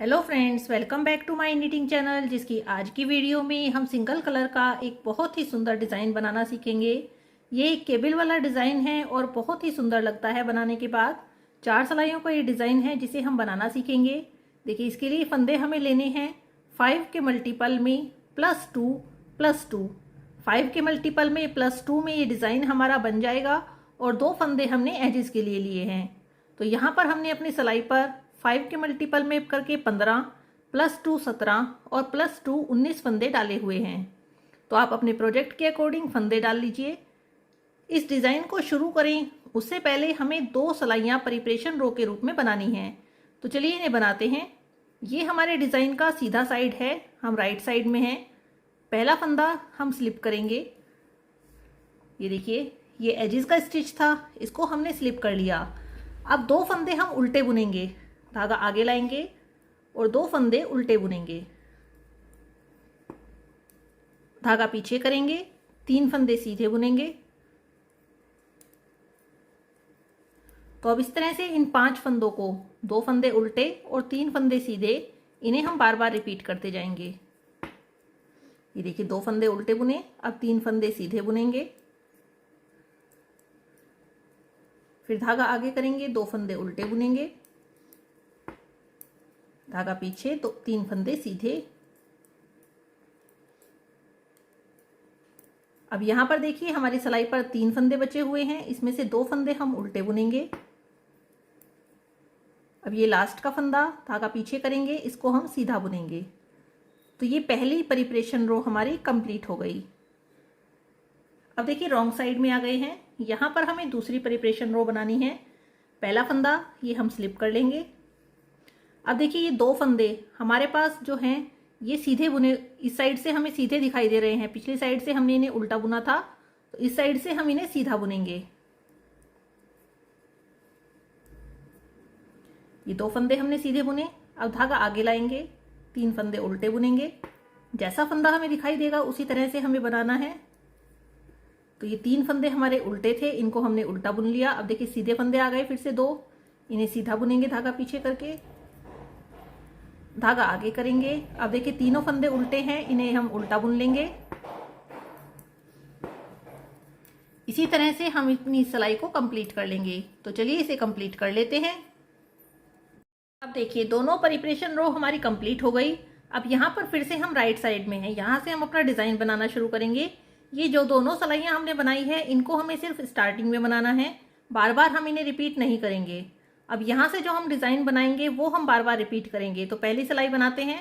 Hello friends, welcome back to my knitting channel. जिसकी आज की वीडियो में हम सिंगल कलर का एक बहुत ही सुंदर डिज़ाइन बनाना सीखेंगे। ये एक केबल वाला डिज़ाइन है और बहुत ही सुंदर लगता है बनाने के बाद। 4 सिलाइयों का ये डिज़ाइन है जिसे हम बनाना सीखेंगे। देखिए, इसके लिए फंदे हमें लेने हैं 5 के मल्टीपल में +2 5 के मल्टीपल में +2 में ये डिज़ाइन हमारा बन जाएगा। और 2 फंदे हमने एजेस के लिए लिए हैं। तो यहाँ पर हमने अपनी सिलाई पर 5 के मल्टीपल में करके 15 +2 17 और +2 19 फंदे डाले हुए हैं। तो आप अपने प्रोजेक्ट के अकॉर्डिंग फंदे डाल लीजिए। इस डिज़ाइन को शुरू करें उससे पहले हमें 2 सिलाइयाँ प्रिपरेशन रो के रूप में बनानी हैं। तो चलिए इन्हें बनाते हैं। ये हमारे डिज़ाइन का सीधा साइड है, हम राइट साइड में हैं। पहला फंदा हम स्लिप करेंगे। ये देखिए, ये एजिस का स्टिच था, इसको हमने स्लिप कर लिया। अब 2 फंदे हम उल्टे बुनेंगे। धागा आगे लाएंगे और 2 फंदे उल्टे बुनेंगे। धागा पीछे करेंगे, 3 फंदे सीधे बुनेंगे। तो अब इस तरह से इन 5 फंदों को 2 फंदे उल्टे और 3 फंदे सीधे, इन्हें हम बार बार रिपीट करते जाएंगे। ये देखिए, 2 फंदे उल्टे बुने, अब 3 फंदे सीधे बुनेंगे। फिर धागा आगे करेंगे, 2 फंदे उल्टे बुनेंगे। धागा पीछे, तो 3 फंदे सीधे। अब यहां पर देखिए, हमारी सिलाई पर 3 फंदे बचे हुए हैं, इसमें से 2 फंदे हम उल्टे बुनेंगे। अब ये लास्ट का फंदा धागा पीछे करेंगे, इसको हम सीधा बुनेंगे। तो ये पहली प्रिपरेशन रो हमारी कंप्लीट हो गई। अब देखिए, रॉन्ग साइड में आ गए हैं। यहां पर हमें दूसरी प्रिपरेशन रो बनानी है। पहला फंदा ये हम स्लिप कर लेंगे। अब देखिए, ये 2 फंदे हमारे पास जो हैं ये सीधे बुने, इस साइड से हमें सीधे दिखाई दे रहे हैं। पिछली साइड से हमने इन्हें उल्टा बुना था, तो इस साइड से हम इन्हें सीधा बुनेंगे। ये 2 फंदे हमने सीधे बुने। अब धागा आगे लाएंगे, 3 फंदे उल्टे बुनेंगे। जैसा फंदा हमें दिखाई देगा उसी तरह से हमें बनाना है। तो ये 3 फंदे हमारे उल्टे थे, इनको हमने उल्टा बुन लिया। अब देखिए, सीधे फंदे आ गए, फिर से 2, इन्हें सीधा बुनेंगे धागा पीछे करके। धागा आगे करेंगे। अब देखिए, तीनों फंदे उल्टे हैं, इन्हें हम उल्टा बुन लेंगे। इसी तरह से हम अपनी सिलाई को कंप्लीट कर लेंगे। तो चलिए इसे कंप्लीट कर लेते हैं। अब देखिए, दोनों प्रिपरेशन रो हमारी कंप्लीट हो गई। अब यहाँ पर फिर से हम राइट साइड में हैं, यहाँ से हम अपना डिज़ाइन बनाना शुरू करेंगे। ये जो दोनों सिलाइयाँ हमने बनाई है, इनको हमें सिर्फ स्टार्टिंग में बनाना है, बार बार हम इन्हें रिपीट नहीं करेंगे। अब यहाँ से जो हम डिज़ाइन बनाएंगे वो हम बार बार रिपीट करेंगे। तो पहली सिलाई बनाते हैं।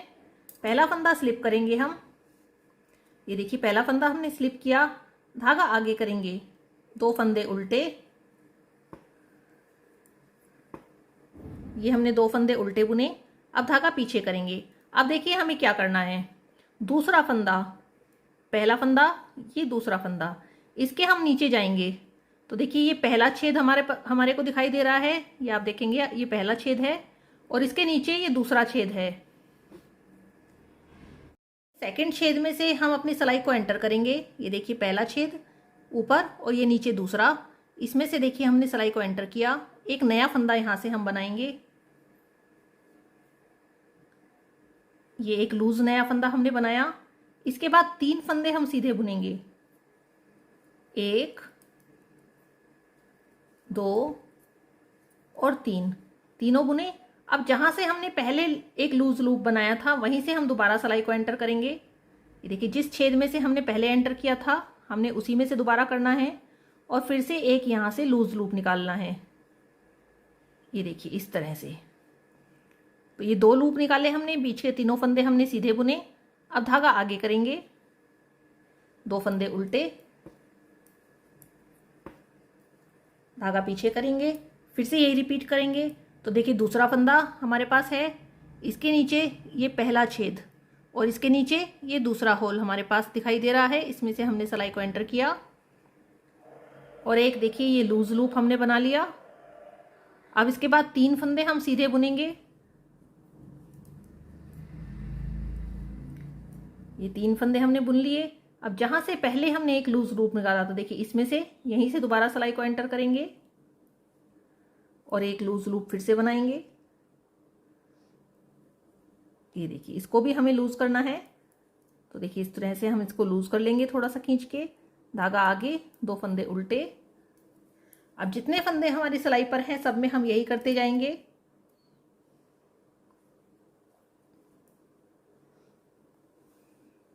पहला फंदा स्लिप करेंगे हम। ये देखिए, पहला फंदा हमने स्लिप किया। धागा आगे करेंगे, 2 फंदे उल्टे। ये हमने 2 फंदे उल्टे बुने। अब धागा पीछे करेंगे। अब देखिए, हमें क्या करना है। दूसरा फंदा, पहला फंदा, ये दूसरा फंदा, इसके हम नीचे जाएंगे। तो देखिए, ये पहला छेद हमारे को दिखाई दे रहा है। ये आप देखेंगे, ये पहला छेद है और इसके नीचे ये दूसरा छेद है। सेकंड छेद में से हम अपनी सिलाई को एंटर करेंगे। ये देखिए, पहला छेद ऊपर और ये नीचे दूसरा। इसमें से देखिए, हमने सिलाई को एंटर किया। एक नया फंदा यहां से हम बनाएंगे। ये एक लूज नया फंदा हमने बनाया। इसके बाद 3 फंदे हम सीधे बुनेंगे। 1 2 और 3, तीनों बुने। अब जहां से हमने पहले एक लूज लूप बनाया था, वहीं से हम दोबारा सिलाई को एंटर करेंगे। ये देखिए, जिस छेद में से हमने पहले एंटर किया था, हमने उसी में से दोबारा करना है और फिर से एक यहां से लूज लूप निकालना है। ये देखिए, इस तरह से। तो ये 2 लूप निकाले हमने, बीच के तीनों फंदे हमने सीधे बुने। अब धागा आगे करेंगे, 2 फंदे उल्टे। धागा पीछे करेंगे, फिर से यही रिपीट करेंगे। तो देखिए, दूसरा फंदा हमारे पास है, इसके नीचे ये पहला छेद और इसके नीचे ये दूसरा होल हमारे पास दिखाई दे रहा है। इसमें से हमने सिलाई को एंटर किया और एक देखिए, ये लूज लूप हमने बना लिया। अब इसके बाद 3 फंदे हम सीधे बुनेंगे। ये 3 फंदे हमने बुन लिए। अब जहां से पहले हमने एक लूज लूप निकाला, तो देखिए, इसमें से यहीं से दोबारा सिलाई को एंटर करेंगे और एक लूज लूप फिर से बनाएंगे। ये देखिए इसको भी हमें लूज करना है। तो देखिए इस तरह से हम इसको लूज कर लेंगे थोड़ा सा खींच के। धागा आगे, 2 फंदे उल्टे। अब जितने फंदे हमारी सिलाई पर हैं सब में हम यही करते जाएंगे।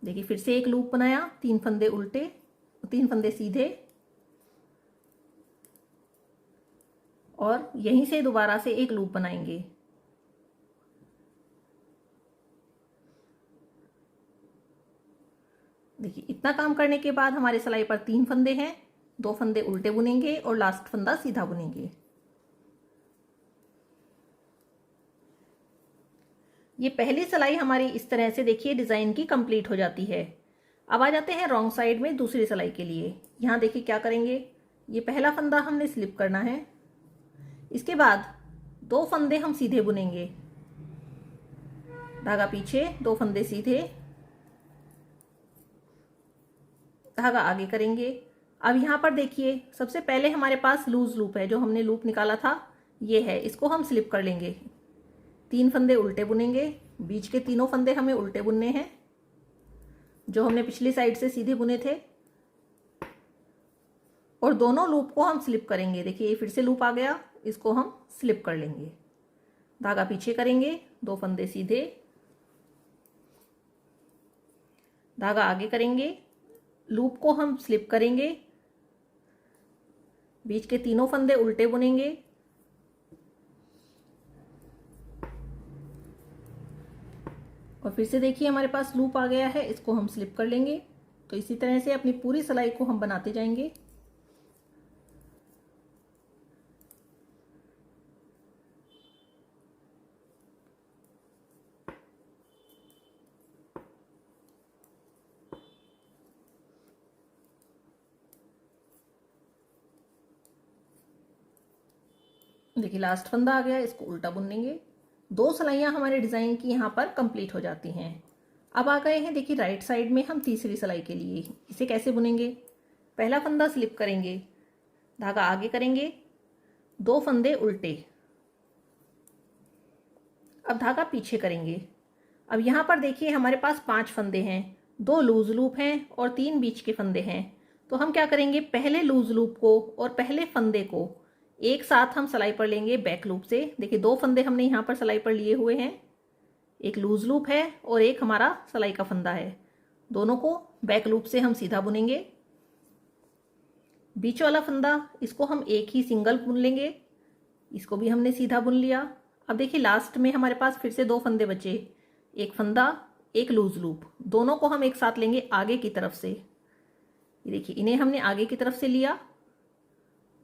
देखिए फिर से एक लूप बनाया, 3 फंदे उल्टे, 3 फंदे सीधे, और यहीं से दोबारा से एक लूप बनाएंगे। देखिए इतना काम करने के बाद हमारे सिलाई पर 3 फंदे हैं, 2 फंदे उल्टे बुनेंगे और लास्ट फंदा सीधा बुनेंगे। ये पहली सिलाई हमारी इस तरह से देखिए डिजाइन की कंप्लीट हो जाती है। अब आ जाते हैं रॉन्ग साइड में दूसरी सिलाई के लिए। यहाँ देखिए क्या करेंगे, ये पहला फंदा हमने स्लिप करना है, इसके बाद 2 फंदे हम सीधे बुनेंगे, धागा पीछे, 2 फंदे सीधे, धागा आगे करेंगे। अब यहाँ पर देखिए सबसे पहले हमारे पास लूज लूप है, जो हमने लूप निकाला था ये है, इसको हम स्लिप कर लेंगे। 3 फंदे उल्टे बुनेंगे, बीच के तीनों फंदे हमें उल्टे बुनने हैं, जो हमने पिछली साइड से सीधे बुने थे, और दोनों लूप को हम स्लिप करेंगे। देखिए ये फिर से लूप आ गया, इसको हम स्लिप कर लेंगे। धागा पीछे करेंगे, 2 फंदे सीधे, धागा आगे करेंगे, लूप को हम स्लिप करेंगे, बीच के तीनों फंदे उल्टे बुनेंगे, और फिर से देखिए हमारे पास लूप आ गया है, इसको हम स्लिप कर लेंगे। तो इसी तरह से अपनी पूरी सिलाई को हम बनाते जाएंगे। देखिए लास्ट फंदा आ गया, इसको उल्टा बुन लेंगे। 2 सिलाइयाँ हमारे डिज़ाइन की यहाँ पर कंप्लीट हो जाती हैं। अब आ गए हैं देखिए राइट साइड में हम तीसरी सिलाई के लिए। इसे कैसे बुनेंगे, पहला फंदा स्लिप करेंगे, धागा आगे करेंगे, 2 फंदे उल्टे, अब धागा पीछे करेंगे। अब यहाँ पर देखिए हमारे पास 5 फंदे हैं, 2 लूज लूप हैं और 3 बीच के फंदे हैं। तो हम क्या करेंगे, पहले लूज लूप को और पहले फंदे को एक साथ हम सिलाई पर लेंगे बैक लूप से। देखिए 2 फंदे हमने यहाँ पर सिलाई पर लिए हुए हैं, एक लूज लूप है और एक हमारा सिलाई का फंदा है, दोनों को बैक लूप से हम सीधा बुनेंगे। बीच वाला फंदा, इसको हम एक ही सिंगल बुन लेंगे, इसको भी हमने सीधा बुन लिया। अब देखिए लास्ट में हमारे पास फिर से 2 फंदे बचे, एक फंदा, एक लूज लूप, दोनों को हम एक साथ लेंगे आगे की तरफ से। ये देखिए इन्हें हमने आगे की तरफ से लिया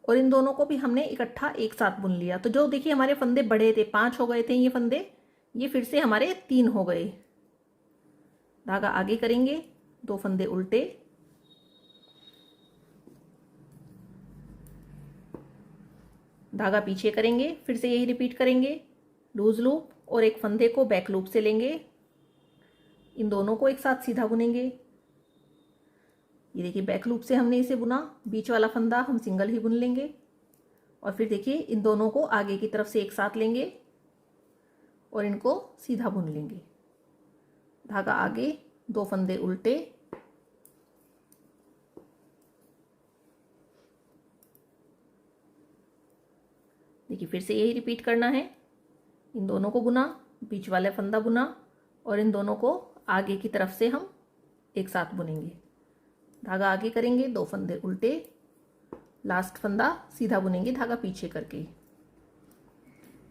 और इन दोनों को भी हमने इकट्ठा एक साथ बुन लिया। तो जो देखिए हमारे फंदे बढ़े थे, 5 हो गए थे ये फंदे, ये फिर से हमारे 3 हो गए। धागा आगे करेंगे, 2 फंदे उल्टे, धागा पीछे करेंगे, फिर से यही रिपीट करेंगे, लूज लूप और एक फंदे को बैक लूप से लेंगे, इन दोनों को एक साथ सीधा बुनेंगे। ये देखिए बैक लूप से हमने इसे बुना, बीच वाला फंदा हम सिंगल ही बुन लेंगे, और फिर देखिए इन दोनों को आगे की तरफ से एक साथ लेंगे और इनको सीधा बुन लेंगे। धागा आगे, 2 फंदे उल्टे, देखिए फिर से यही रिपीट करना है, इन दोनों को बुना, बीच वाला फंदा बुना और इन दोनों को आगे की तरफ से हम एक साथ बुनेंगे। धागा आगे करेंगे, 2 फंदे उल्टे, लास्ट फंदा सीधा बुनेंगे धागा पीछे करके।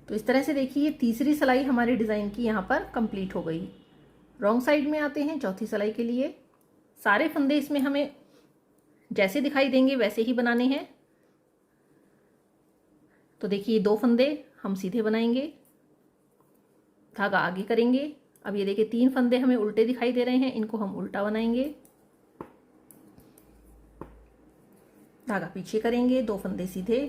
तो इस तरह से देखिए तीसरी सिलाई हमारे डिज़ाइन की यहाँ पर कंप्लीट हो गई। रॉन्ग साइड में आते हैं चौथी सिलाई के लिए। सारे फंदे इसमें हमें जैसे दिखाई देंगे वैसे ही बनाने हैं। तो देखिए 2 फंदे हम सीधे बनाएंगे, धागा आगे करेंगे। अब ये देखिए 3 फंदे हमें उल्टे दिखाई दे रहे हैं, इनको हम उल्टा बनाएंगे, धागा पीछे करेंगे, 2 फंदे सीधे,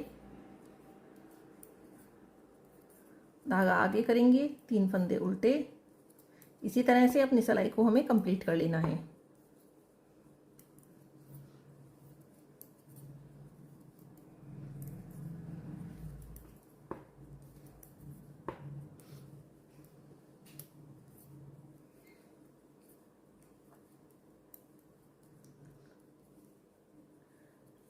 धागा आगे करेंगे, 3 फंदे उल्टे। इसी तरह से अपनी सिलाई को हमें कंप्लीट कर लेना है।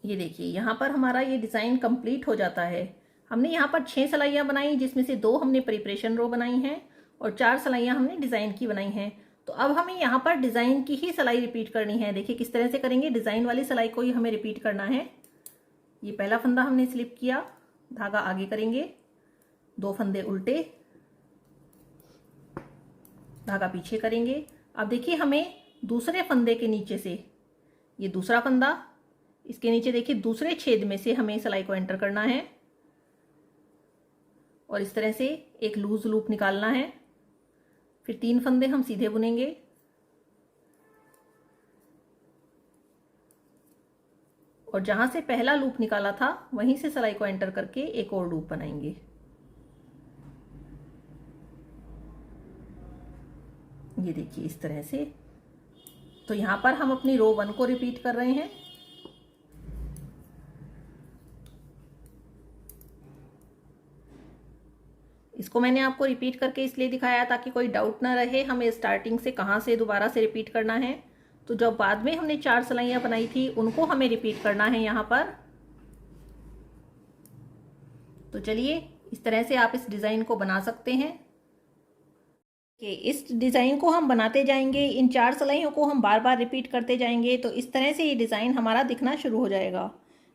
ये देखिए यहाँ पर हमारा ये डिज़ाइन कंप्लीट हो जाता है। हमने यहाँ पर 6 सिलाइयाँ बनाई, जिसमें से 2 हमने प्रिपरेशन रो बनाई हैं और 4 सिलाइयाँ हमने डिज़ाइन की बनाई हैं। तो अब हमें यहाँ पर डिज़ाइन की ही सिलाई रिपीट करनी है। देखिए किस तरह से करेंगे, डिज़ाइन वाली सिलाई को ही हमें रिपीट करना है। ये पहला फंदा हमने स्लिप किया, धागा आगे करेंगे, 2 फंदे उल्टे, धागा पीछे करेंगे। अब देखिए हमें दूसरे फंदे के नीचे से, ये दूसरा फंदा, इसके नीचे देखिए दूसरे छेद में से हमें सिलाई को एंटर करना है और इस तरह से एक लूज लूप निकालना है। फिर 3 फंदे हम सीधे बुनेंगे और जहां से पहला लूप निकाला था वहीं से सिलाई को एंटर करके एक और लूप बनाएंगे। ये देखिए इस तरह से। तो यहां पर हम अपनी रो 1 को रिपीट कर रहे हैं। इसको मैंने आपको रिपीट करके इसलिए दिखाया ताकि कोई डाउट ना रहे हमें स्टार्टिंग से कहाँ से दोबारा से रिपीट करना है। तो जब बाद में हमने 4 सिलाइयाँ बनाई थी उनको हमें रिपीट करना है यहाँ पर। तो चलिए इस तरह से आप इस डिज़ाइन को बना सकते हैं कि इस डिज़ाइन को हम बनाते जाएंगे, इन 4 सिलाइयों को हम बार बार रिपीट करते जाएंगे तो इस तरह से ये डिज़ाइन हमारा दिखना शुरू हो जाएगा।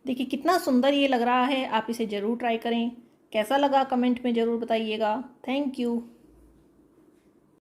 देखिए कितना सुंदर ये लग रहा है। आप इसे ज़रूर ट्राई करें। कैसा लगा कमेंट में ज़रूर बताइएगा। Thank you.